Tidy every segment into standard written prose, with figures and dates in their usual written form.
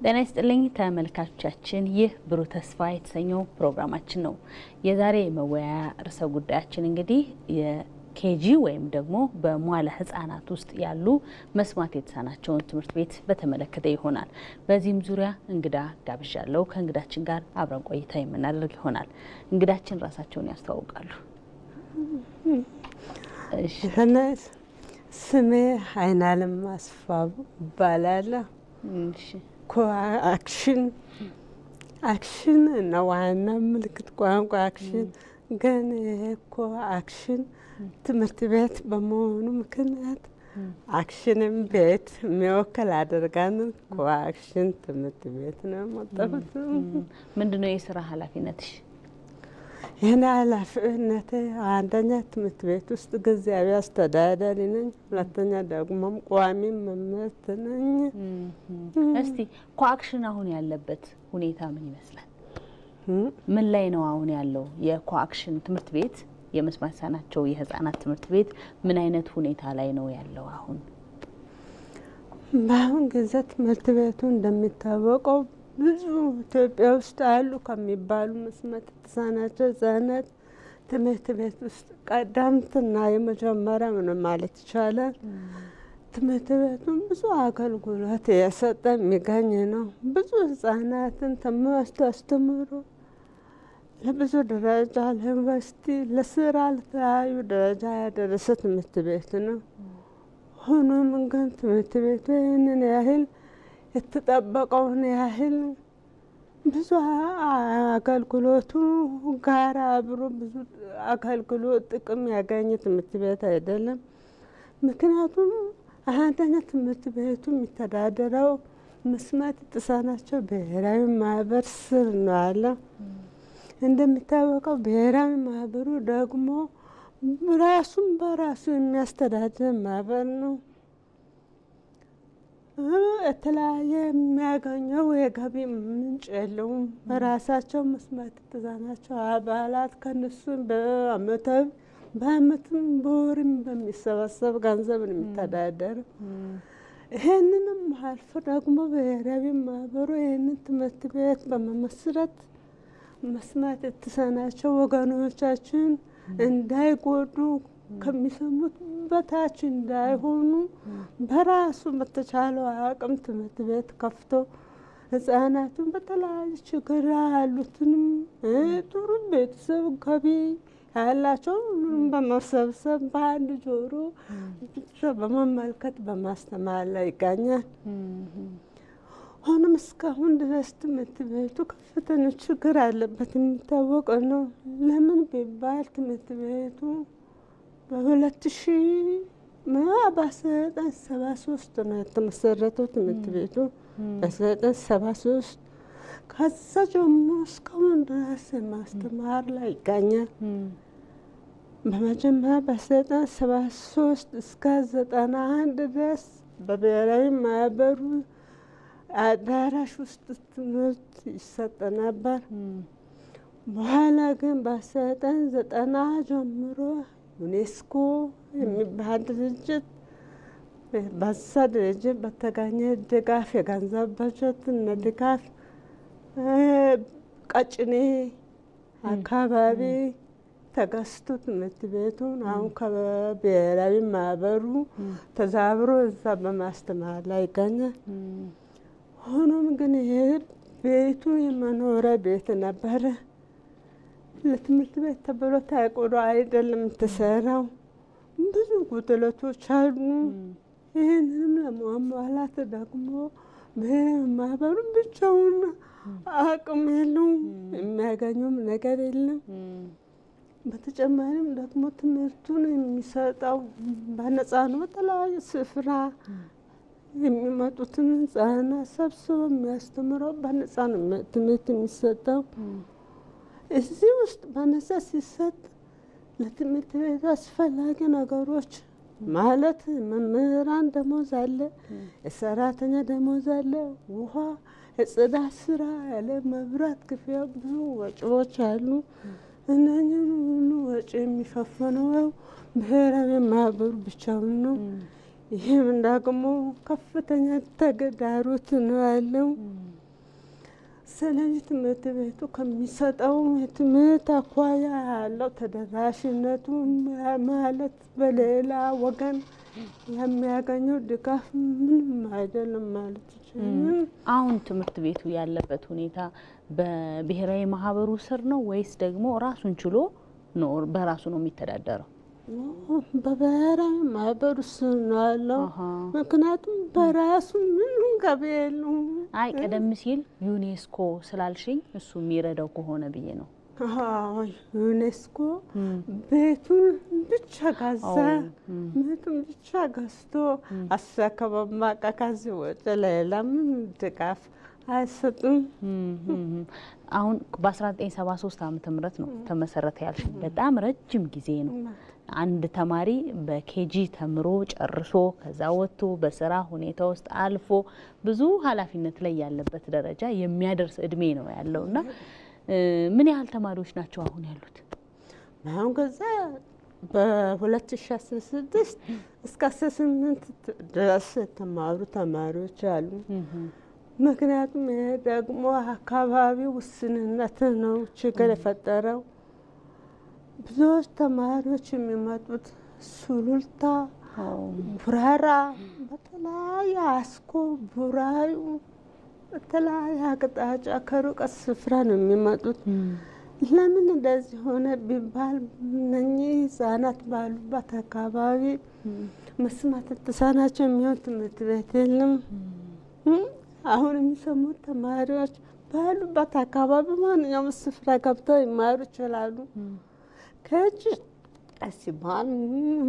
ጤና ይስጥልኝ ተመልካቾቻችን፣ ይህ ብሩህ ተስፋ የተሰኘው ፕሮግራማችን ነው። የዛሬ መወያያ ርዕሰ ጉዳያችን እንግዲህ የኬጂ ወይም ደግሞ በመዋለ ህፃናት ውስጥ ያሉ መስማት የተሳናቸውን ትምህርት ቤት በተመለከተ ይሆናል። በዚህም ዙሪያ እንግዳ ጋብዣለሁ። ከእንግዳችን ጋር አብረን ቆይታ የምናደርግ ይሆናል። እንግዳችን ራሳቸውን ያስተዋውቃሉ? እሺ፣ ስሜ አይናለም አስፋው እባላለሁ። እሺ፣ አክሽን ነው ዋና ምልክት ቋንቋ አክሽን። ግን አክሽን ትምህርት ቤት በመሆኑ ምክንያት አክሽንም ቤት የሚወክል አድርገን አክሽን ትምህርት ቤት ነው የመጣሁት። ምንድነው የስራ ኃላፊነትሽ? የኔ ኃላፊነት አንደኛ ትምህርት ቤት ውስጥ ጊዜያዊ አስተዳዳሪ ነኝ። ሁለተኛ ደግሞ ቋሚ መምህርት ነኝ። እስቲ ኮአክሽን አሁን ያለበት ሁኔታ ምን ይመስላል? ምን ላይ ነው አሁን ያለው የኮአክሽን ትምህርት ቤት? የመስማት የተሳናቸው የህፃናት ትምህርት ቤት ምን አይነት ሁኔታ ላይ ነው ያለው አሁን? በአሁን ጊዜ ትምህርት ቤቱ እንደሚታወቀው ብዙ ኢትዮጵያ ውስጥ አሉ ከሚባሉ መስማት የተሳናቸው ህጻናት ትምህርት ቤት ውስጥ ቀዳምትና የመጀመሪያ ምን ማለት ይቻላል። ትምህርት ቤቱን ብዙ አገልግሎት የሰጠ የሚገኝ ነው። ብዙ ህጻናትን ትምህርት አስተምሮ ለብዙ ደረጃ ለዩኒቨርሲቲ፣ ለስራ፣ ለተለያዩ ደረጃ ያደረሰ ትምህርት ቤት ነው። ሆኖም ግን ትምህርት ቤቱ ይህንን ያህል የተጠበቀውን ያህል ብዙ አገልግሎቱ ጋር አብሮ ብዙ አገልግሎት ጥቅም ያገኘ ትምህርት ቤት አይደለም። ምክንያቱም አንደኛ ትምህርት ቤቱ የሚተዳደረው መስማት የተሳናቸው ብሔራዊ ማህበር ስር ነው ያለው። እንደሚታወቀው ብሔራዊ ማህበሩ ደግሞ ራሱን በራሱ የሚያስተዳድር ማህበር ነው። የተለያየ የሚያገኘው የገቢ ምንጭ የለውም። በራሳቸው መስማት የተሳናቸው አባላት ከነሱ በአመትም በወርም በሚሰበሰብ ገንዘብ ነው የሚተዳደር። ይህንንም አልፎ ደግሞ ብሔራዊ ማህበሩ ይህንን ትምህርት ቤት በመመስረት መስማት የተሳናቸው ወገኖቻችን እንዳይጎዱ ከሚሰሙት በታች እንዳይሆኑ በራሱ በተቻለው አቅም ትምህርት ቤት ከፍቶ ህፃናቱን በተለያዩ ችግር ያሉትንም ጥሩ ቤተሰብ ገቢ ያላቸው በመሰብሰብ በአንድ ጆሮ ብቻ በመመልከት በማስተማር ላይ ይገኛል። ሆኖም እስካሁን ድረስ ትምህርት ቤቱ ከፍተኛ ችግር አለበት የሚታወቅ ነው። ለምን ቢባል ትምህርት ቤቱ በ1973 ነው የተመሰረተው ትምህርት ቤቱ በ1973 ከዛ ጀምሮ እስካሁን ድረስ ማስተማር ላይ ይገኛል። በመጀመሪያ በ1973 እስከ 91 ድረስ በብሔራዊ ማህበሩ አዳራሽ ውስጥ ትምህርት ይሰጥ ነበር። በኋላ ግን በ1990 ጀምሮ ዩኔስኮ የሚባል ድርጅት በዛ ድርጅት በተገኘ ድጋፍ የገንዘብ በጀት እና ድጋፍ ቀጭኔ አካባቢ ተገዝቶ ትምህርት ቤቱን አሁን ከብሔራዊ ማህበሩ ተዛብሮ እዛ በማስተማር ላይ ይገኛል። ሆኖም ግን ይሄ ቤቱ የመኖሪያ ቤት ነበረ። ለትምህርት ቤት ተብሎ ታቅዶ አይደለም የተሰራው። ብዙ ጉድለቶች አሉ። ይህንንም ለማሟላት ደግሞ ብሔራዊ ማህበሩ ብቻውን አቅም የለውም፣ የሚያገኘውም ነገር የለም። በተጨማሪም ደግሞ ትምህርቱን የሚሰጠው በነፃ ነው። በተለያዩ ስፍራ የሚመጡትን ህጻናት ሰብስቦ የሚያስተምረው በነፃ ነው ትምህርት የሚሰጠው። እዚህ ውስጥ በነፃ ሲሰጥ ለትምህርት ቤት አስፈላጊ ነገሮች ማለት መምህራን ደሞዝ አለ፣ የሰራተኛ ደሞዝ አለ፣ ውሃ፣ የጽዳት ስራ ያለ መብራት ክፍያ፣ ብዙ ወጪዎች አሉ። እነኝን ሁሉ ወጪ የሚሸፍነው ብሔራዊ ማህበሩ ብቻውን ነው። ይህም ደግሞ ከፍተኛ ተግዳሮት ነው ያለው። ስለዚህ ትምህርት ቤቱ ከሚሰጠው የትምህርት አኳያ ያለው ተደራሽነቱ ማለት በሌላ ወገን የሚያገኘው ድጋፍ ምንም አይደለም ማለት ይችላል። አሁን ትምህርት ቤቱ ያለበት ሁኔታ በብሔራዊ ማህበሩ ስር ነው ወይስ ደግሞ ራሱን ችሎ ነው በራሱ ነው የሚተዳደረው? በብሔራዊ ማህበሩ ስር ነው ያለው። ምክንያቱም በራሱ ምንም ገቢ የለውም። አይ ቀደም ሲል ዩኔስኮ ስላልሽኝ እሱ የሚረዳው ከሆነ ብዬ ነው። ዩኔስኮ ቤቱን ብቻ ገዛ፣ ቤቱን ብቻ ገዝቶ አስረከበ። ከዚህ ወጪ ሌላ ምንም ድጋፍ አይሰጡም። አሁን በ1973 ዓመተ ምህረት ነው ተመሰረተ ያልሽ። በጣም ረጅም ጊዜ ነው። አንድ ተማሪ በኬጂ ተምሮ ጨርሶ ከዛ ወጥቶ በስራ ሁኔታ ውስጥ አልፎ ብዙ ኃላፊነት ላይ ያለበት ደረጃ የሚያደርስ እድሜ ነው ያለውና ምን ያህል ተማሪዎች ናቸው አሁን ያሉት? አሁን ከዛ በ2016 እስከ 18 ድረስ የተማሩ ተማሪዎች አሉ። ምክንያቱም ይሄ ደግሞ አካባቢ ውስንነት ነው ችግር የፈጠረው። ብዙዎች ተማሪዎች የሚመጡት ሱሉልታ፣ ቡራራ፣ በተለያየ አስኮ፣ ቡራዩ በተለያየ አቅጣጫ ከሩቀት ስፍራ ነው የሚመጡት። ለምን እንደዚህ ሆነ ቢባል እነኚህ ህጻናት ባሉበት አካባቢ መስማት የተሳናቸው የሚሆን ትምህርት ቤት የለም። አሁን የሚሰሙት ተማሪዎች ባሉበት አካባቢ ማንኛውም ስፍራ ገብተው ይማሩ ይችላሉ። ከእጅ ሲባል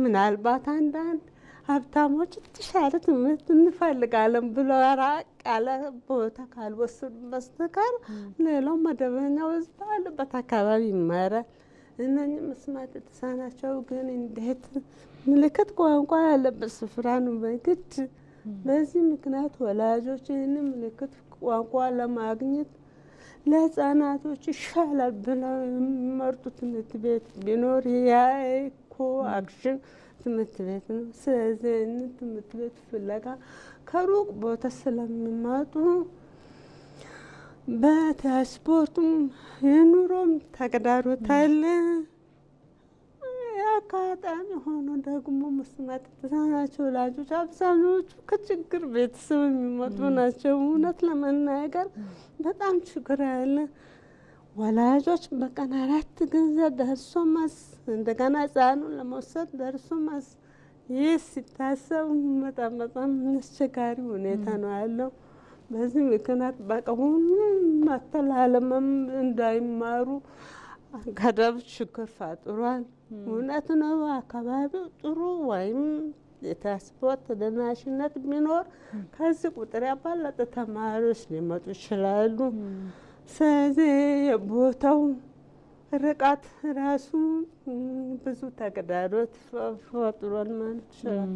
ምናልባት አንዳንድ ሀብታሞች የተሻለ ትምህርት እንፈልጋለን ብለው ራቅ ያለ ቦታ ካልወሰዱ በስተቀር ሌላው መደበኛው ህዝብ ባሉበት አካባቢ ይማራል። እነኚህ መስማት የተሳናቸው ግን እንዴት ምልክት ቋንቋ ያለበት ስፍራ ነው በግድ። በዚህ ምክንያት ወላጆች ይህንን ምልክት ቋንቋ ለማግኘት ለህፃናቶች ይሻላል ብለው የሚመርጡት ትምህርት ቤት ቢኖር የኢኮ አክሽን ትምህርት ቤት ነው። ስለዚህ ትምህርት ቤት ፍለጋ ከሩቅ ቦታ ስለሚመጡ በትራንስፖርቱም የኑሮም ተግዳሮት አለ። አጋጣሚ ሆኖ ደግሞ መስማት የተሳናቸው ወላጆች አብዛኞቹ ከችግር ቤተሰብ የሚመጡ ናቸው። እውነት ለመናገር በጣም ችግር ያለ ወላጆች በቀን 4 ገንዘብ ደርሶ መልስ እንደገና ህፃኑን ለመውሰድ ደርሶ መልስ። ይህ ሲታሰብ በጣም አስቸጋሪ ሁኔታ ነው ያለው። በዚህ ምክንያት በቃ ሁሉም መተላለምም እንዳይማሩ ገደብ ችግር ፈጥሯል። እውነት ነው። አካባቢው ጥሩ ወይም የትራንስፖርት ተደራሽነት ቢኖር ከዚህ ቁጥር ያባለጠ ተማሪዎች ሊመጡ ይችላሉ። ስለዚህ የቦታው ርቀት ራሱ ብዙ ተግዳሮት ፈጥሯል ማለት ይችላል።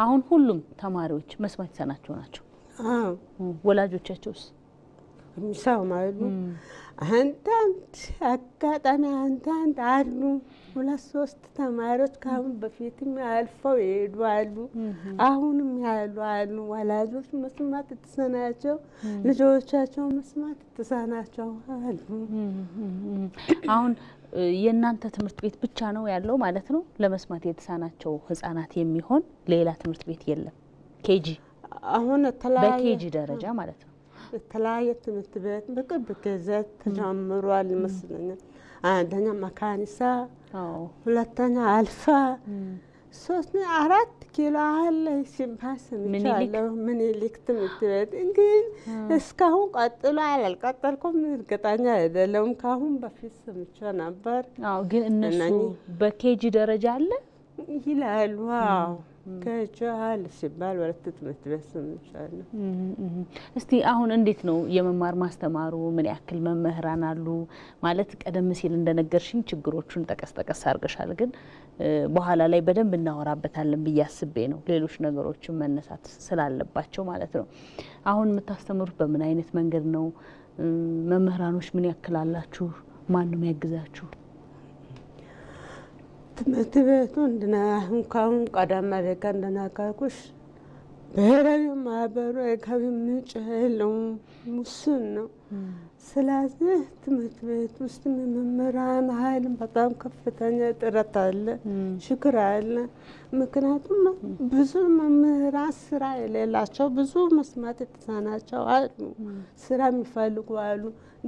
አሁን ሁሉም ተማሪዎች መስማት የተሳናቸው ናቸው? ወላጆቻቸውስ የሚሰማሉ? አንዳንድ አጋጣሚ አንዳንድ አሉ 2-3 ተማሪዎች ከአሁን በፊትም ያልፈው ይሄዱ አሉ። አሁንም ያሉ አሉ። ወላጆች መስማት የተሳናቸው ልጆቻቸው መስማት የተሳናቸው አሉ። አሁን የእናንተ ትምህርት ቤት ብቻ ነው ያለው ማለት ነው? ለመስማት የተሳናቸው ህጻናት የሚሆን ሌላ ትምህርት ቤት የለም? ኬጂ አሁን በኬጂ ደረጃ ማለት ነው? የተለያየ ትምህርት ቤት በቅርብ ጊዜ ተጀምሯል ይመስለኛል። አንደኛ መካኒሳ፣ ሁለተኛ አልፋ፣ 4 ኪሎ አለ ሲባል ሰምቻለሁ። ምኒልክ ትምህርት ቤት ግን እስካሁን ቀጥሏል አልቀጠልኩም እርግጠኛ አይደለም። ካሁን በፊት ሰምቼ ነበር። ግን እነሱ በኬጂ ደረጃ አለ ይላሉ። ከቻል ሲባል ወለተ ትምህርት ቤት ሰምቻለሁ። እስቲ አሁን እንዴት ነው የመማር ማስተማሩ? ምን ያክል መምህራን አሉ? ማለት ቀደም ሲል እንደነገርሽኝ ችግሮቹን ጠቀስ አድርገሻል፣ ግን በኋላ ላይ በደንብ እናወራበታለን ብዬ አስቤ ነው፣ ሌሎች ነገሮችን መነሳት ስላለባቸው ማለት ነው። አሁን የምታስተምሩት በምን አይነት መንገድ ነው? መምህራኖች ምን ያክል አላችሁ? ማን ነው የሚያግዛችሁ? ትምህርት ቤቱ እንድናሁን ካሁን ቀደም አደጋ እንደናካኩሽ ብሔራዊ ማህበሩ የገቢ ምንጭ የለውም፣ ውስን ነው። ስለዚህ ትምህርት ቤት ውስጥ መምህራን ኃይል በጣም ከፍተኛ እጥረት አለ፣ ችግር አለ። ምክንያቱም ብዙ መምህራን ስራ የሌላቸው ብዙ መስማት የተሳናቸው አሉ፣ ስራ የሚፈልጉ አሉ።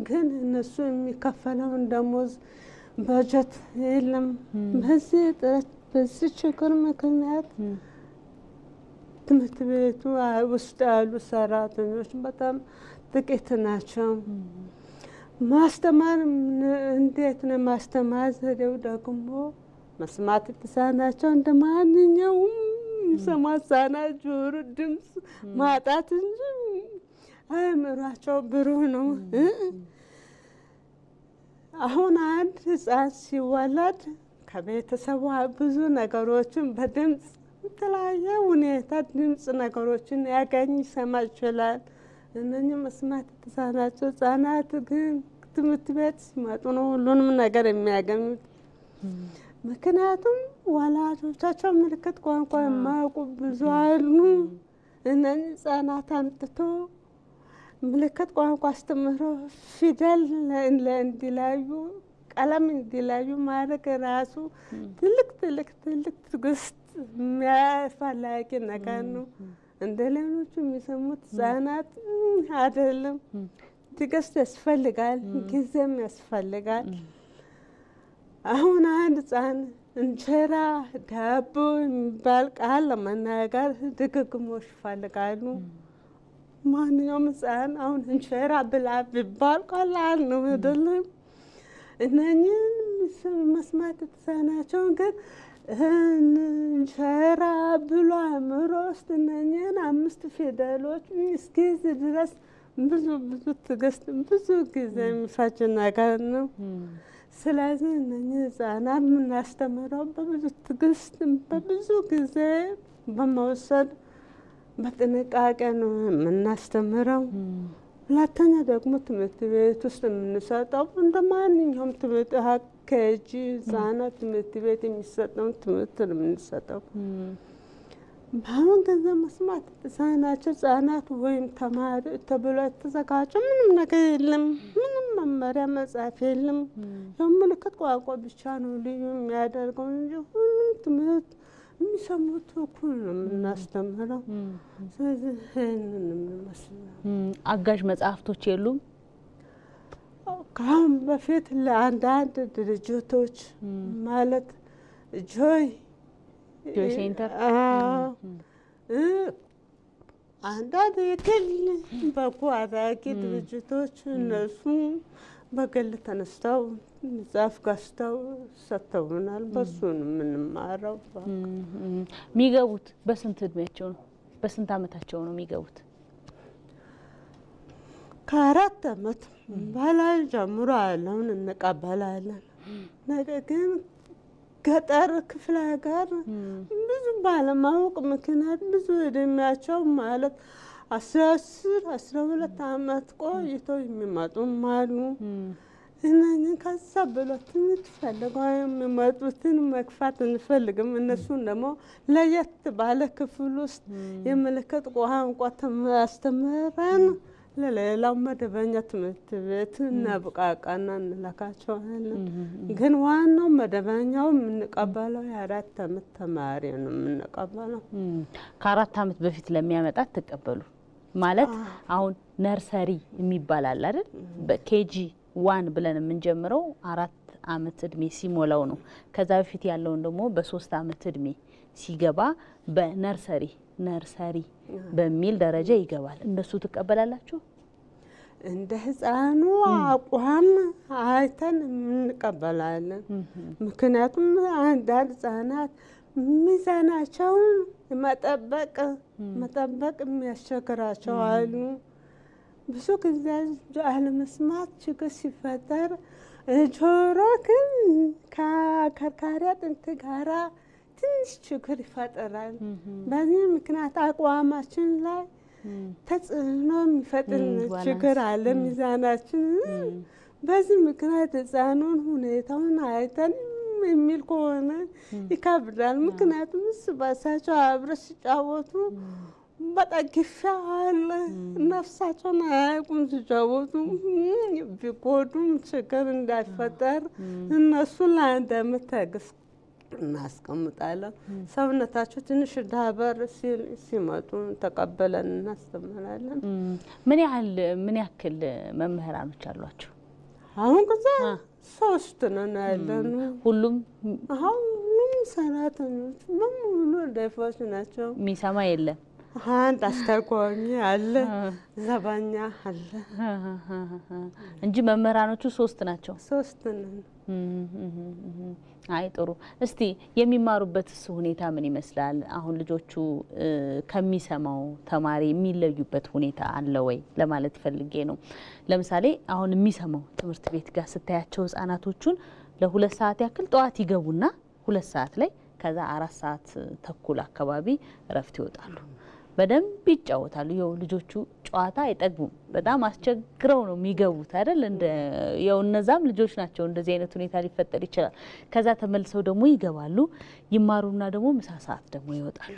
ግን እነሱ የሚከፈለውን ደሞዝ በጀት የለም። በዚህ እጥረት በዚህ ችግር ምክንያት ትምህርት ቤቱ ውስጥ ያሉ ሰራተኞች በጣም ጥቂት ናቸው። ማስተማር እንዴት ነው? ማስተማር ዘዴው ደግሞ መስማት የተሳናቸው እንደ ማንኛውም ሰማት ሳና ጆሮ ድምፅ ማጣት እንጂ አእምሯቸው ብሩህ ነው። አሁን አንድ ህፃን ሲወለድ ከቤተሰቡ ብዙ ነገሮችን በድምፅ የተለያየ ሁኔታ ድምፅ ነገሮችን ያገኝ ይሰማ ይችላል። እነኚህ መስማት የተሳናቸው ህጻናት ግን ትምህርት ቤት ሲመጡ ነው ሁሉንም ነገር የሚያገኙት። ምክንያቱም ወላጆቻቸው ምልክት ቋንቋ የማያውቁ ብዙ አሉ። እነኚህ ህጻናት አምጥቶ ምልክት ቋንቋ አስተምሮ ፊደል እንዲለዩ ቀለም እንዲለዩ ማድረግ ራሱ ትልቅ ትዕግስት የሚያስፈልግ ነገር ነው። እንደ ሌሎቹ የሚሰሙት ህጻናት አይደለም። ትዕግስት ያስፈልጋል፣ ጊዜም ያስፈልጋል። አሁን አንድ ህጻን እንጀራ ዳቦ የሚባል ቃል ለመናገር ድግግሞሽ ይፈልጋሉ። ማንኛውም ህጻን አሁን እንጀራ ብላ ቢባል ቀላል ነው አይደለም? እነኚህን መስማት የተሳናቸውን ግን እንጀራ ብሎ አእምሮ ውስጥ እነኚህን 5 ፊደሎች እስኪይዝ ድረስ ብዙ ትዕግስት ብዙ ጊዜ የሚፈጅ ነገር ነው። ስለዚህ እነኚህ ህጻናት የምናስተምረው በብዙ ትዕግስት በብዙ ጊዜ በመውሰድ በጥንቃቄ ነው የምናስተምረው። ሁለተኛ ደግሞ ትምህርት ቤት ውስጥ የምንሰጠው እንደ ማንኛውም ትምህርት ኬጂ ህጻናት ትምህርት ቤት የሚሰጠውን ትምህርት ነው የምንሰጠው። በአሁን ጊዜ መስማት የተሳናቸው ህጻናት ወይም ተማሪ ተብሎ የተዘጋጀ ምንም ነገር የለም። ምንም መመሪያ መጽሐፍ የለም። የምልክት ቋንቋ ብቻ ነው ልዩ የሚያደርገው እንጂ ሁሉም ትምህርት የሚሰሙት እኩል ነው የምናስተምረው። ስለዚህ ይህንን የሚመስለው አጋዥ መጽሐፍቶች የሉም። ከአሁን በፊት ለአንዳንድ ድርጅቶች ማለት ጆይ ሴንተር አንዳንድ የግል በጎ አድራጊ ድርጅቶች እነሱ በግል ተነስተው መጽሐፍ ገዝተው ሰጥተውናል። በሱ ነው የምንማረው። የሚገቡት በስንት እድሜያቸው ነው? በስንት አመታቸው ነው የሚገቡት? ከ4 አመት በላይ ጀምሮ ያለውን እንቀበላለን። ነገር ግን ገጠር ክፍለ ሀገር ብዙ ባለማወቅ ምክንያት ብዙ እድሜያቸው ማለት 10-12 አመት ቆይተው የሚመጡም አሉ። እነኝን ከዛ ብሎ ትምህርት ፈልገው የሚመጡትን መግፋት እንፈልግም። እነሱን ደግሞ ለየት ባለ ክፍል ውስጥ የምልክት ቋንቋ አስተምረን ለሌላው መደበኛ ትምህርት ቤት እናብቃቃና እንላካቸዋለን። ግን ዋናው መደበኛው የምንቀበለው የ4 አመት ተማሪ ነው የምንቀበለው። ከ4 አመት በፊት ለሚያመጣት ተቀበሉ ማለት አሁን ነርሰሪ የሚባል አለ አይደል? በኬጂ 1 ብለን የምንጀምረው 4 አመት እድሜ ሲሞላው ነው። ከዛ በፊት ያለውን ደግሞ በ3 አመት እድሜ ሲገባ በነርሰሪ በሚል ደረጃ ይገባል። እንደሱ ተቀበላላችሁ? እንደ ህፃኑ አቋም አይተን እንቀበላለን። ምክንያቱም አንዳንድ ህፃናት ሚዛናቸውን መጠበቅ የሚያስቸግራቸው አሉ። ብዙ ጊዜ አለመስማት ችግር ሲፈጠር ጆሮ ግን ከአከርካሪ አጥንት ጋራ ትንሽ ችግር ይፈጠራል። በዚህ ምክንያት አቋማችን ላይ ተጽዕኖ የሚፈጥር ችግር አለ ሚዛናችን። በዚህ ምክንያት ህፃኑን ሁኔታውን አይተን የሚል ከሆነ ይከብዳል። ምክንያቱም እርስ በርሳቸው አብረው ሲጫወቱ በጣም ግፊያ አለ። ነፍሳቸውን አያውቁም ሲጫወቱ። ቢጎዱም ችግር እንዳይፈጠር እነሱን ለአንድ ዓመት ታግስ እናስቀምጣለን። ሰውነታቸው ትንሽ ዳበር ሲመጡ ተቀበለን እናስተምራለን። ምን ያክል መምህራኖች አሏቸው? አሁን ጊዜ 3 ነን ያለን። ሁሉም ሰራተኞች በሙሉ ደፋች ናቸው። የሚሰማ የለም። አንድ አስተርጓሚ አለ፣ ዘበኛ አለ እንጂ መምህራኖቹ 3 ናቸው። 3 ነን። አይ ጥሩ። እስቲ የሚማሩበትስ ሁኔታ ምን ይመስላል? አሁን ልጆቹ ከሚሰማው ተማሪ የሚለዩበት ሁኔታ አለ ወይ ለማለት ፈልጌ ነው። ለምሳሌ አሁን የሚሰማው ትምህርት ቤት ጋር ስታያቸው ህጻናቶቹን ለ2 ሰዓት ያክል ጠዋት ይገቡና 2 ሰዓት ላይ ከዛ 4 ሰዓት ተኩል አካባቢ እረፍት ይወጣሉ። በደንብ ይጫወታሉ። ይኸው ልጆቹ ጨዋታ አይጠግቡም። በጣም አስቸግረው ነው የሚገቡት አይደል? ያው እነዛም ልጆች ናቸው። እንደዚህ አይነት ሁኔታ ሊፈጠር ይችላል። ከዛ ተመልሰው ደግሞ ይገባሉ፣ ይማሩና ደግሞ ምሳ ሰዓት ደግሞ ይወጣሉ።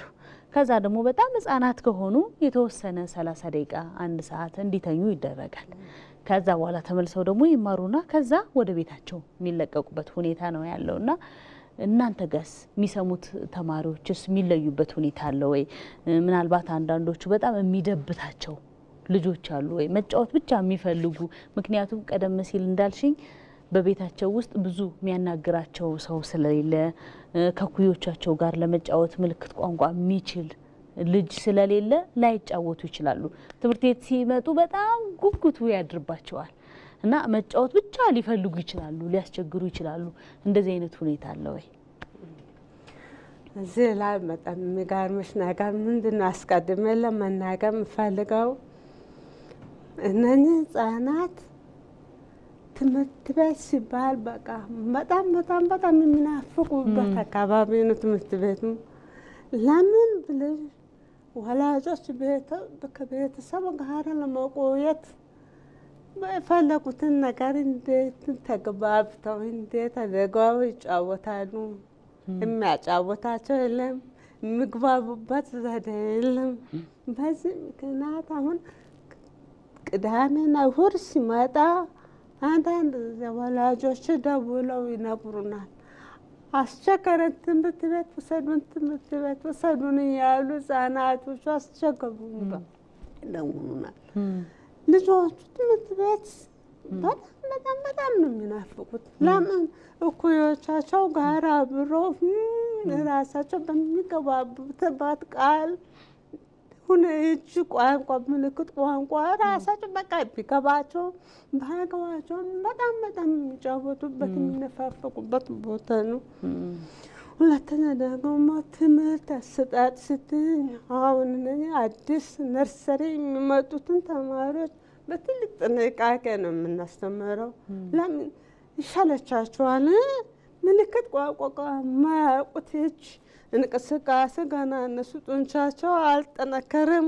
ከዛ ደግሞ በጣም ህጻናት ከሆኑ የተወሰነ 30 ደቂቃ 1 ሰዓት እንዲተኙ ይደረጋል። ከዛ በኋላ ተመልሰው ደግሞ ይማሩና ከዛ ወደ ቤታቸው የሚለቀቁበት ሁኔታ ነው ያለውና እናንተ ጋስ የሚሰሙት ተማሪዎችስ የሚለዩበት ሁኔታ አለ ወይ? ምናልባት አንዳንዶቹ በጣም የሚደብታቸው ልጆች አሉ ወይ? መጫወት ብቻ የሚፈልጉ ምክንያቱም ቀደም ሲል እንዳልሽኝ በቤታቸው ውስጥ ብዙ የሚያናግራቸው ሰው ስለሌለ ከኩዮቻቸው ጋር ለመጫወት ምልክት ቋንቋ የሚችል ልጅ ስለሌለ ላይጫወቱ ይችላሉ። ትምህርት ቤት ሲመጡ በጣም ጉጉቱ ያድርባቸዋል እና መጫወት ብቻ ሊፈልጉ ይችላሉ፣ ሊያስቸግሩ ይችላሉ። እንደዚህ አይነት ሁኔታ አለ ወይ? እዚህ ላይ በጣም የሚገርምሽ ነገር ምንድነው አስቀድሜ ለመናገር የምፈልገው እነኚህ ህጻናት ትምህርት ቤት ሲባል በቃ በጣም የሚናፍቁበት አካባቢ ነው ትምህርት ቤቱ። ለምን ብለሽ ወላጆች ከቤተሰብ ጋር ለመቆየት በፈለጉትን ነገር እንዴት ተግባብተው እንዴት አድርገው ይጫወታሉ። የሚያጫወታቸው የለም፣ የሚግባቡበት ዘዴ የለም። በዚህ ምክንያት አሁን ቅዳሜና እሑድ ሲመጣ አንዳንድ ወላጆች ደውለው ይነግሩናል። አስቸገረን፣ ትምህርት ቤት ውሰዱን እያሉ ህጻናቶቹ አስቸገሩን ይደውሉናል። ልጆቹ ትምህርት ቤት በጣም ነው የሚናፍቁት። ለምን እኩዮቻቸው ጋር አብሮ ራሳቸው በሚገባቡበት ቃል እጅ ቋንቋ ምልክት ቋንቋ ራሳቸው በቃ ቢገባቸው ባይገባቸው በጣም የሚጫወቱበት የሚነፋፈቁበት ቦታ ነው። ሁለተኛ ደግሞ ትምህርት አሰጣጥ ስትይ አሁን አዲስ ነርሰሪ የሚመጡትን ተማሪዎች በትልቅ ጥንቃቄ ነው የምናስተምረው። ለምን ይሻለቻቸዋል። ምልክት ቋንቋ ማያውቁት እጅ እንቅስቃሴ ገና እነሱ ጡንቻቸው አልጠነከረም፣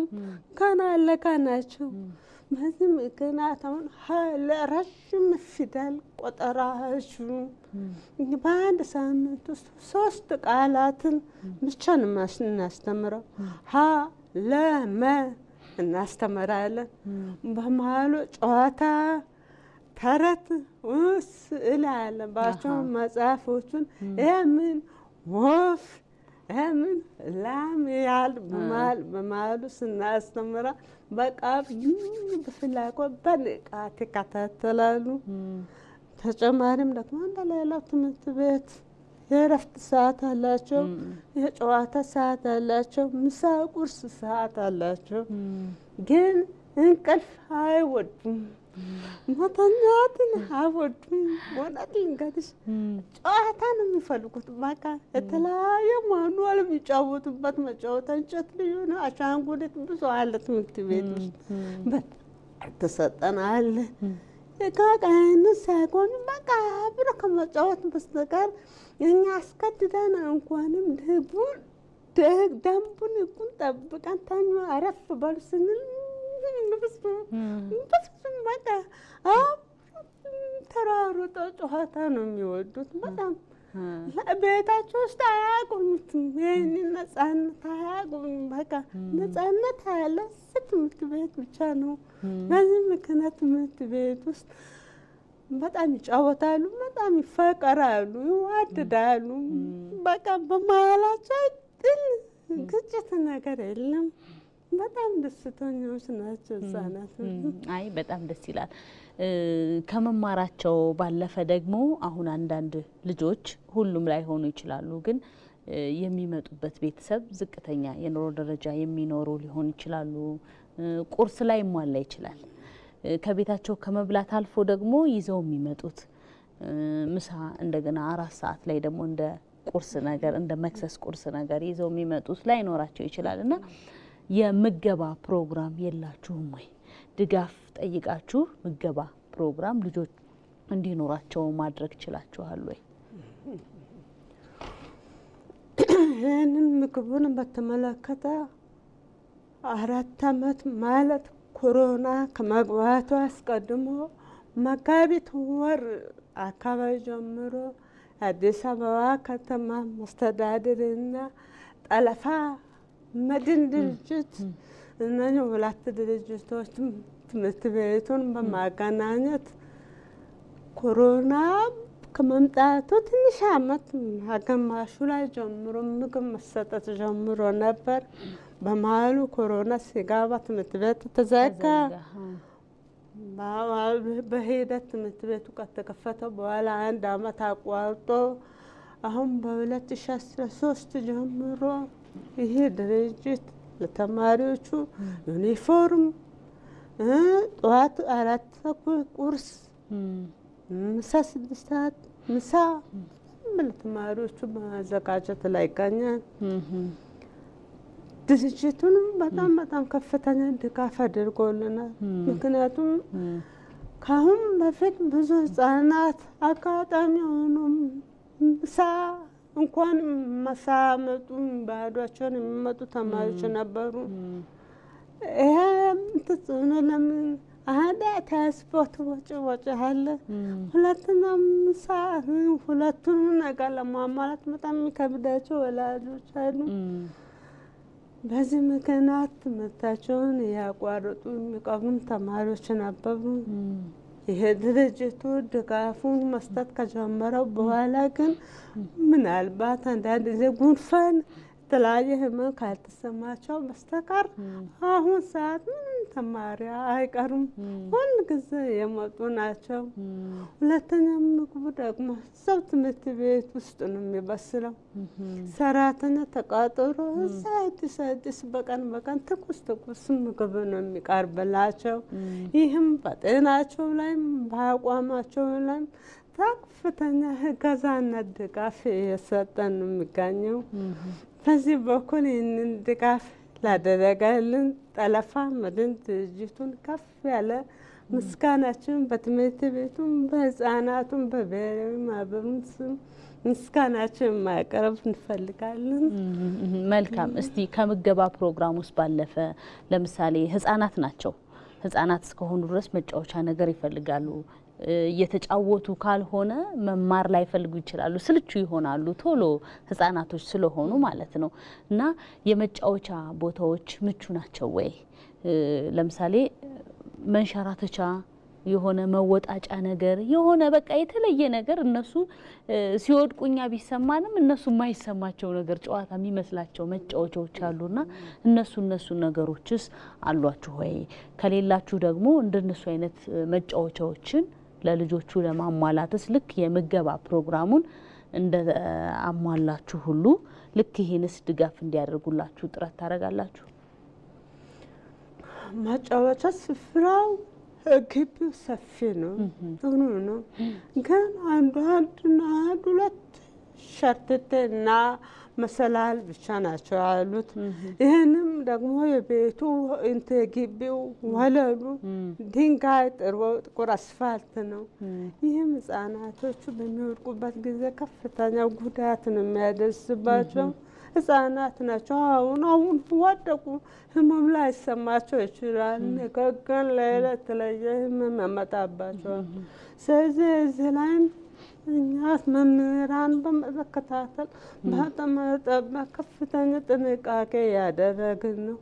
ገና ለጋ ናቸው። በዚህ ምክንያት አሁን ለረዥም ፊደል ቆጠራ አይችሉም። በአንድ ሳምንት ውስጥ 3 ቃላትን ብቻ ነው እናስተምረው። ሀ ለመ እናስተምራለን። በመሀሉ ጨዋታ፣ ተረት፣ ስዕል ያለባቸው መጽሐፎቹን የምን ወፍ የምን ላም ያል በመሀሉ ስናስተምራ በቃ በፍላጎት በንቃት ይከታተላሉ። ተጨማሪም ደግሞ እንደሌላው ትምህርት ቤት የእረፍት ሰዓት አላቸው፣ የጨዋታ ሰዓት አላቸው፣ ምሳ ቁርስ ሰዓት አላቸው። ግን እንቅልፍ አይወዱም፣ መተኛትን አይወዱም። እውነት ልንገርሽ ጨዋታ ነው የሚፈልጉት። በቃ የተለያየ ማኑዋል የሚጫወቱበት መጫወቻ እንጨት ልዩ ነው፣ አሻንጉሊት ብዙ አለ ትምህርት ቤት ውስጥ ተሰጠን አለ። ቃቃይን ሳይሆን በቃ አብሮ ከመጫወት በስተቀር እኛ አስከትደን እንኳንም ደንቡን ይቁን ጠብቀን ተኙ አረፍ በሉ ስንል በፍጹም በቃ ተሯሩጠው ጨዋታ ነው የሚወዱት። በጣም ቤታቸው ውስጥ አያቆሙትም። ይህንን ነጻነት አያቆሙም። በቃ ነጻነት ያለ ትምህርት ቤት ብቻ ነው። በዚህ ምክንያት ትምህርት ቤት ውስጥ በጣም ይጫወታሉ፣ በጣም ይፈቀራሉ፣ ይዋደዳሉ። በቃ በመሀላቸው ግጭት ነገር የለም። በጣም ደስተኞች ናቸው ህጻናት። አይ በጣም ደስ ይላል። ከመማራቸው ባለፈ ደግሞ አሁን አንዳንድ ልጆች ሁሉም ላይ ሆኑ ይችላሉ፣ ግን የሚመጡበት ቤተሰብ ዝቅተኛ የኑሮ ደረጃ የሚኖሩ ሊሆን ይችላሉ። ቁርስ ላይ ይሟላ ይችላል። ከቤታቸው ከመብላት አልፎ ደግሞ ይዘው የሚመጡት ምሳ እንደገና 4 ሰዓት ላይ ደግሞ እንደ ቁርስ ነገር እንደ መክሰስ ቁርስ ነገር ይዘው የሚመጡት ላይ ኖራቸው ይችላልና የምገባ ፕሮግራም የላችሁም ወይ? ድጋፍ ጠይቃችሁ ምገባ ፕሮግራም ልጆች እንዲኖራቸው ማድረግ ይችላችኋል ወይ? ይህንን ምግቡን በተመለከተ 4 ዓመት ማለት ኮሮና ከመግባቱ አስቀድሞ መጋቢት ወር አካባቢ ጀምሮ አዲስ አበባ ከተማ መስተዳድርና ጠለፋ መድን ድርጅት እነዚህ 2 ድርጅቶች ትምህርት ቤቱን በማገናኘት ኮሮና ከመምጣቱ ትንሽ ዓመት አገማሹ ላይ ጀምሮ ምግብ መሰጠት ጀምሮ ነበር። በመሀሉ ኮሮና ሲገባ ትምህርት ቤት ተዘጋ። በሂደት ትምህርት ቤቱ ከተከፈተ በኋላ 1 ዓመት አቋርጦ አሁን በ2013 ጀምሮ ይሄ ድርጅት ለተማሪዎቹ ዩኒፎርም፣ ጠዋት 4 ተኩል ቁርስ፣ ምሳ 6 ሰዓት ምሳ ለተማሪዎቹ ማዘጋጀት ላይ ይገኛል። ድርጅቱንም በጣም ከፍተኛ ድጋፍ አድርጎልናል። ምክንያቱም ካሁን በፊት ብዙ ህጻናት አጋጣሚ ሆኖ ምሳ እንኳን መሳመጡ ባዷቸውን የሚመጡ ተማሪዎች ነበሩ። ይሄ ተጽዕኖ ለምን አንድ ትራንስፖርት ወጪ አለ፣ ሁለተኛ ምሳ፣ ሁለቱን ነገር ለማሟላት በጣም የሚከብዳቸው ወላጆች አሉ። በዚህ ምክንያት ትምህርታቸውን ያቋረጡ የሚቀሩም ተማሪዎች ነበሩ። ይሄ ድርጅቱ ድጋፉን መስጠት ከጀመረው በኋላ ግን ምናልባት አንዳንድ ጊዜ ጉንፋን የተለያየ ህመም ካልተሰማቸው በስተቀር አሁን ሰዓት ምንም ተማሪ አይቀሩም፣ ሁል ጊዜ የመጡ ናቸው። ሁለተኛ ምግቡ ደግሞ ሰው ትምህርት ቤት ውስጥ ነው የሚበስለው። ሰራተኛ ተቃጥሮ እዛ አዲስ በቀን ትኩስ ምግብ ነው የሚቀርብላቸው። ይህም በጤናቸው ላይም በአቋማቸው ላይም ከፍተኛ እገዛና ድጋፍ እየሰጠን ነው የሚገኘው። በዚህ በኩል ይህንን ድጋፍ ላደረገልን ጠለፋ መድን ድርጅቱን ከፍ ያለ ምስጋናችን በትምህርት ቤቱም በህፃናቱም በብሔራዊ ማህበሩም ስም ምስጋናችን ማቅረብ እንፈልጋለን። መልካም። እስቲ ከምገባ ፕሮግራም ውስጥ ባለፈ ለምሳሌ ህፃናት ናቸው። ህፃናት እስከሆኑ ድረስ መጫወቻ ነገር ይፈልጋሉ። እየተጫወቱ ካልሆነ መማር ላይ ፈልጉ ይችላሉ፣ ስልቹ ይሆናሉ ቶሎ ህፃናቶች ስለሆኑ ማለት ነው። እና የመጫወቻ ቦታዎች ምቹ ናቸው ወይ? ለምሳሌ መንሸራተቻ የሆነ መወጣጫ ነገር የሆነ በቃ የተለየ ነገር እነሱ ሲወድቁኛ ቢሰማንም እነሱ የማይሰማቸው ነገር ጨዋታ የሚመስላቸው መጫወቻዎች አሉና እነሱ ነገሮችስ አሏችሁ ወይ? ከሌላችሁ ደግሞ እንደነሱ አይነት መጫወቻዎችን ለልጆቹ ለማሟላትስ ልክ የምገባ ፕሮግራሙን እንደ አሟላችሁ ሁሉ ልክ ይሄንስ ድጋፍ እንዲያደርጉላችሁ ጥረት ታደርጋላችሁ? ማጫወቻ ስፍራው ግቢው ሰፊ ነው፣ ጥሩ ነው። ግን አንድ ሁለት ሸርተቴና መሰላል ብቻ ናቸው ያሉት። ይህንም ደግሞ የቤቱ ግቢው ወለሉ ድንጋይ ጥቁር አስፋልት ነው። ይህም ህጻናቶቹ በሚወድቁበት ጊዜ ከፍተኛ ጉዳት ነው የሚያደርስባቸው። ህጻናት ናቸው። አሁን ወደቁ፣ ህመም ላይ ይሰማቸው ይችላል። ነገር ግን ለዕለት የተለየ ህመም ያመጣባቸዋል። ስለዚህ እዚህ ላይ እኛ መምህራን በመከታተል በመጠበቅ ከፍተኛ ጥንቃቄ ያደረግን ነው።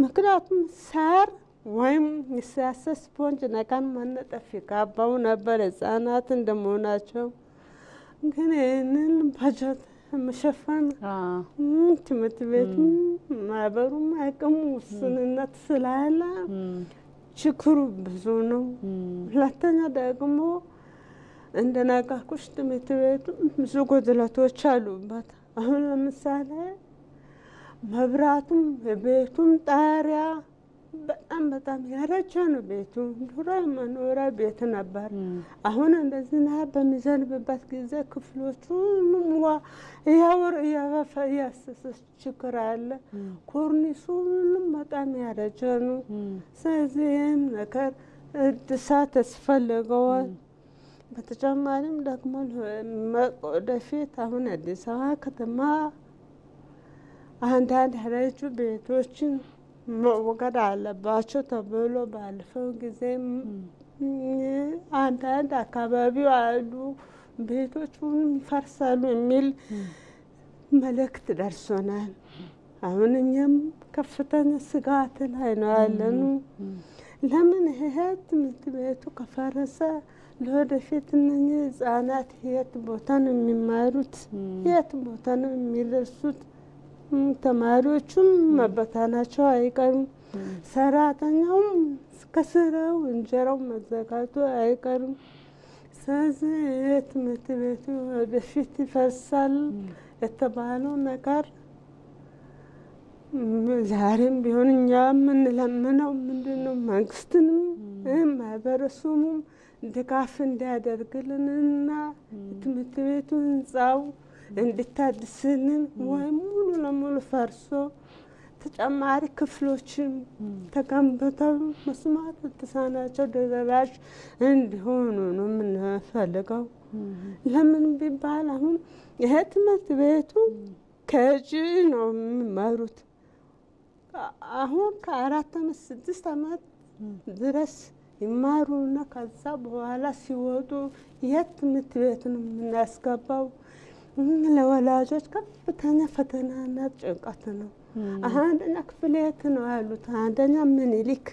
ምክንያቱም ሳር ወይም የሳሰ ስፖንጅ ነገር መነጠፍ ይገባው ነበር ህጻናት እንደመሆናቸው። ግን ይህንን በጀት መሸፈን ትምህርት ቤቱ ማህበሩም አቅም ውስንነት ስላለ ችግሩ ብዙ ነው። ሁለተኛ ደግሞ እንደነገርኩሽ ትምህርት ቤቱ ብዙ ጉድለቶች አሉበት። አሁን ለምሳሌ መብራቱም የቤቱም ጣሪያ በጣም ያረጀ ነው። ቤቱ ድሮ መኖሪያ ቤት ነበር። አሁን እንደዚህ በሚዘንብበት ጊዜ ክፍሎቹ ውሃ እያፈሰሰ ችግር አለ። ኮርኒሱ ሁሉም በጣም ያረጀ ነው። ስለዚህ ይህም ነገር እድሳት ያስፈልገዋል። በተጨማሪም ደግሞ ወደፊት አሁን አዲስ አበባ ከተማ አንዳንድ ያረጁ ቤቶችን መወገድ አለባቸው ተብሎ ባለፈው ጊዜም አንዳንድ አካባቢው አሉ ቤቶች ይፈርሳሉ የሚል መልእክት ደርሶናል። አሁን እኛም ከፍተኛ ስጋት ላይ ነው ያለኑ። ለምን ይሄ ትምህርት ቤቱ ከፈረሰ ለወደፊት እነኚህ ህጻናት የት ቦታ ነው የሚማሩት? የት ቦታ ነው የሚደርሱት? ተማሪዎቹም መበታናቸው አይቀርም። ሰራተኛውም ከስራው እንጀራው መዘጋቱ አይቀርም። ስለዚህ ትምህርት ቤቱ ወደፊት ይፈርሳል የተባለው ነገር ዛሬም ቢሆን እኛ የምንለምነው ምንድነው? መንግስትንም ማህበረሰቡም ድጋፍ እንዲያደርግልንና ትምህርት ቤቱ ህንጻው እንድታድስልን ወይም ሙሉ ለሙሉ ፈርሶ ተጨማሪ ክፍሎችን ተገንብተው መስማት የተሳናቸው ተደራሽ እንዲሆኑ ነው የምንፈልገው። ለምን ቢባል አሁን ይሄ ትምህርት ቤቱ ከጂ ነው የሚማሩት። አሁን ከ4 ዓመት 6 ዓመት ድረስ ይማሩና ከዛ በኋላ ሲወጡ የት ትምህርት ቤት ነው የምናስገባው? ለወላጆች ከፍተኛ ፈተናና ጭንቀት ነው። አንደኛ ክፍል የት ነው ያሉት? አንደኛ ምኒልክ፣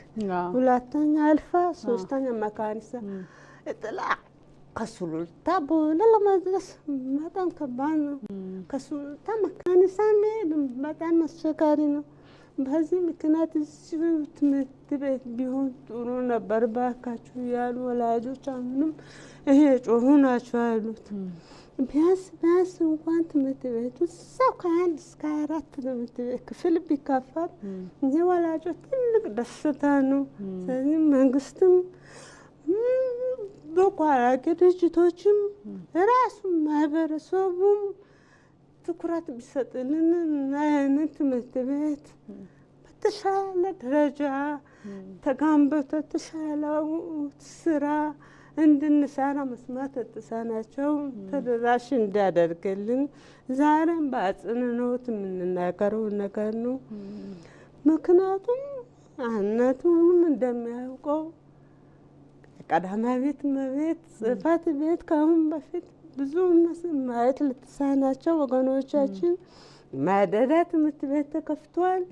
ሁለተኛ አልፋ፣ ሶስተኛ መካኒሳ እጥላ ከሱሉልታ ቦሌ ለመድረስ በጣም ከባድ ነው። ከሱሉልታ መካኒሳ መሄድ በጣም አስቸጋሪ ነው። በዚህ ምክንያት እዚሁ ትምህርት ቤት ቢሆን ጥሩ ነበር ባካችሁ ያሉ ወላጆች አሁንም ይሄ ጮሁ ናቸው ያሉት። ቢያንስ እንኳን ትምህርት ቤቱ እዛው ከ1 እስከ 4 ትምህርት ቤት ክፍል ቢከፈት የወላጆች ትልቅ ደስታ ነው። ስለዚህ መንግስትም በጎ አድራጊ ድርጅቶችም ራሱ ማህበረሰቡም ትኩረት ቢሰጥልን አይነት ትምህርት ቤት በተሻለ ደረጃ ተገንብቶ የተሻለ ስራ እንድንሰራ መስማት የተሳናቸው ተደራሽ እንዲያደርግልን ዛሬም በአጽንኦት የምንናገረው ነገር ነው። ምክንያቱም እናቱም እንደሚያውቀው ቀዳማዊት እመቤት ጽሕፈት ቤት ከአሁን በፊት ብዙ ማየት ለተሳናቸው ወገኖቻችን ማደዳ ትምህርት ቤት ተከፍቷል።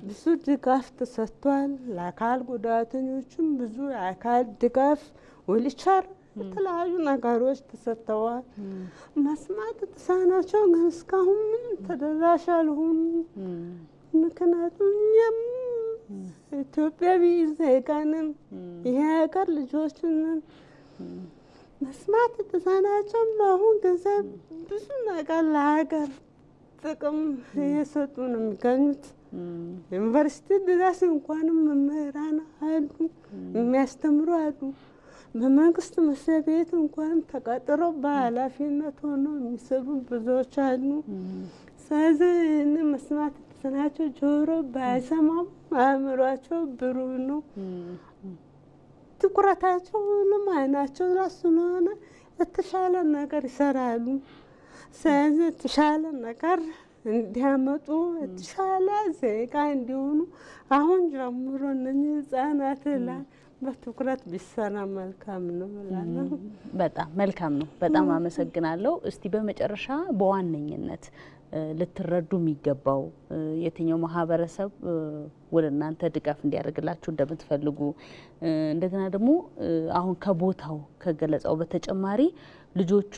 ብዙ ድጋፍ ተሰጥቷል። ለአካል ጉዳተኞችም ብዙ የአካል ድጋፍ ዊልቸር የተለያዩ ነገሮች ተሰጥተዋል። መስማት የተሳናቸው ግን እስካሁን ምንም ተደራሽ አልሆኑም። ምክንያቱም እኛም ኢትዮጵያዊ ዜጋ ነን፣ የሀገር ልጆች ነን። መስማት የተሳናቸው በአሁን ጊዜ ብዙ ነገር ለሀገር ጥቅም እየሰጡ ነው የሚገኙት። ዩኒቨርሲቲ ድረስ እንኳንም መምህራን አሉ፣ የሚያስተምሩ አሉ። በመንግስት መስሪያ ቤት እንኳንም ተቀጥረው በኃላፊነት ሆነው የሚሰሩ ብዙዎች አሉ። ስለዚህ መስማት የተሳናቸው ጆሮ ባይሰማም አእምሯቸው ብሩህ ነው። ትኩረታቸው ሁሉም አይናቸው ራሱ ስለሆነ የተሻለ ነገር ይሰራሉ። ስለዚህ የተሻለ ነገር እንዲያመጡ የተሻለ ዜጋ እንዲሆኑ አሁን ጀምሮ እነኚህ ህጻናት ላይ በትኩረት ቢሰራ መልካም ነው እላለሁ። በጣም መልካም ነው። በጣም አመሰግናለሁ። እስቲ በመጨረሻ በዋነኝነት ልትረዱ የሚገባው የትኛው ማህበረሰብ ወደ እናንተ ድጋፍ እንዲያደርግላችሁ እንደምትፈልጉ እንደገና ደግሞ አሁን ከቦታው ከገለጻው በተጨማሪ ልጆቹ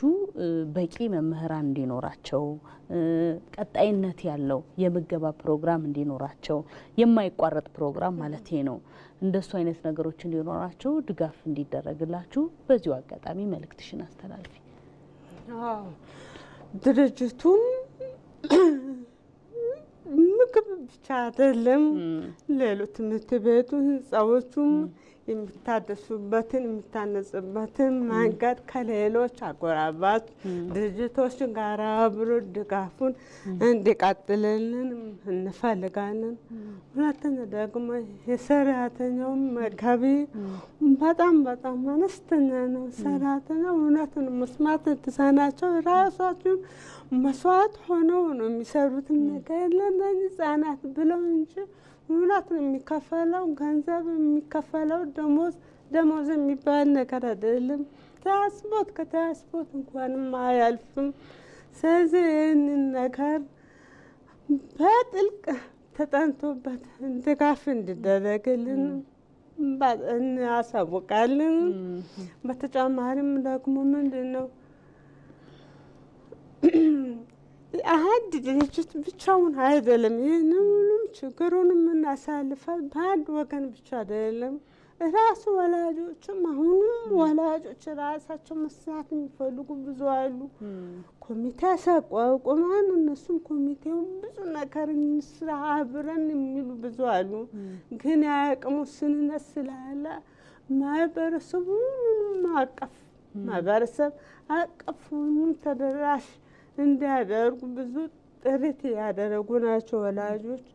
በቂ መምህራን እንዲኖራቸው ቀጣይነት ያለው የምገባ ፕሮግራም እንዲኖራቸው የማይቋረጥ ፕሮግራም ማለት ነው እንደሱ አይነት ነገሮች እንዲኖራቸው ድጋፍ እንዲደረግላችሁ በዚሁ አጋጣሚ መልእክትሽን አስተላልፊ። አዎ ድርጅቱም ምግብ ብቻ አይደለም ሌሎች ትምህርት ቤቱ ህንጻዎቹም የሚታደሱበትን የሚታነጽበትን መንገድ ከሌሎች አጎራባች ድርጅቶች ጋር አብሮ ድጋፉን እንዲቀጥልልን እንፈልጋለን። ሁለተኛ ደግሞ የሰራተኛው ገቢ በጣም አነስተኛ ነው። ሰራተኛው እውነቱን መስማት የተሳናቸው ራሳቸውን መስዋዕት ሆነው ነው የሚሰሩት ነገር ለእነዚህ ህጻናት ብለው እንጂ እውነቱን የሚከፈለው ገንዘብ የሚከፈለው ደሞዝ የሚባል ነገር አይደለም። ትራንስፖርት ከትራንስፖርት እንኳንም አያልፍም። ስለዚህ ይህንን ነገር በጥልቅ ተጠንቶበት ድጋፍ እንዲደረግልን እናሳውቃለን። በተጨማሪም ደግሞ ምንድን ነው አንድ ድርጅት ብቻውን አይደለም ይህንንም ችግሩን የምናሳልፈው በአንድ ወገን ብቻ አይደለም። ራሱ ወላጆችም አሁንም ወላጆች ራሳቸው መስራት የሚፈልጉ ብዙ አሉ። ኮሚቴ አቋቁመን እነሱም ኮሚቴውን ብዙ ነገር እንስራ አብረን የሚሉ ብዙ አሉ። ግን የአቅሙ ውስንነት ስላለ ማህበረሰቡን አቀፍ ማህበረሰብ አቀፍ ሁሉም ተደራሽ እንዲያደርጉ ብዙ ጥረት ያደረጉ ናቸው ወላጆች።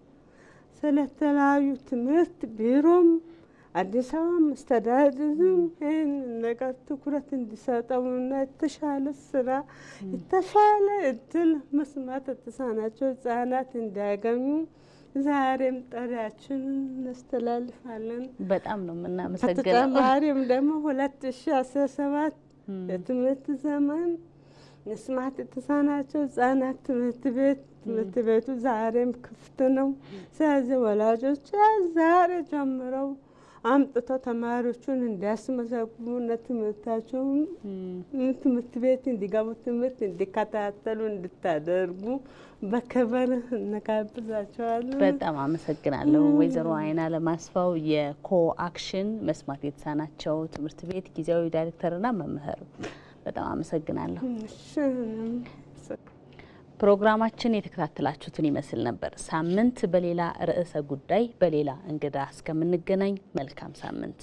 ስለተለያዩ ትምህርት ቢሮም አዲስ አበባ መስተዳድርም ይህን ነገር ትኩረት እንዲሰጠውና የተሻለ ስራ የተሻለ እድል መስማት የተሳናቸው ህጻናት እንዲያገኙ ዛሬም ጥሪያችንን እናስተላልፋለን። በጣም ነው የምናመሰግነው። በተጨማሪም ደግሞ 2017 የትምህርት ዘመን መስማት የተሳናቸው ህጻናት ትምህርት ቤቱ ዛሬም ክፍት ነው። ስለዚህ ወላጆች ዛሬ ጀምረው አምጥተው ተማሪዎቹን እንዲያስመዘግቡና ትምህርታቸውን ትምህርት ቤት እንዲገቡ ትምህርት እንዲከታተሉ እንድታደርጉ በክብር እንጋብዛቸዋለን። በጣም አመሰግናለሁ። ወይዘሮ አይናለም አስፋው የኮአክሽን መስማት የተሳናቸው ትምህርት ቤት ጊዜያዊ ዳይሬክተርና መምህር፣ በጣም አመሰግናለሁ። ፕሮግራማችን የተከታተላችሁትን ይመስል ነበር። ሳምንት በሌላ ርዕሰ ጉዳይ በሌላ እንግዳ እስከምንገናኝ መልካም ሳምንት።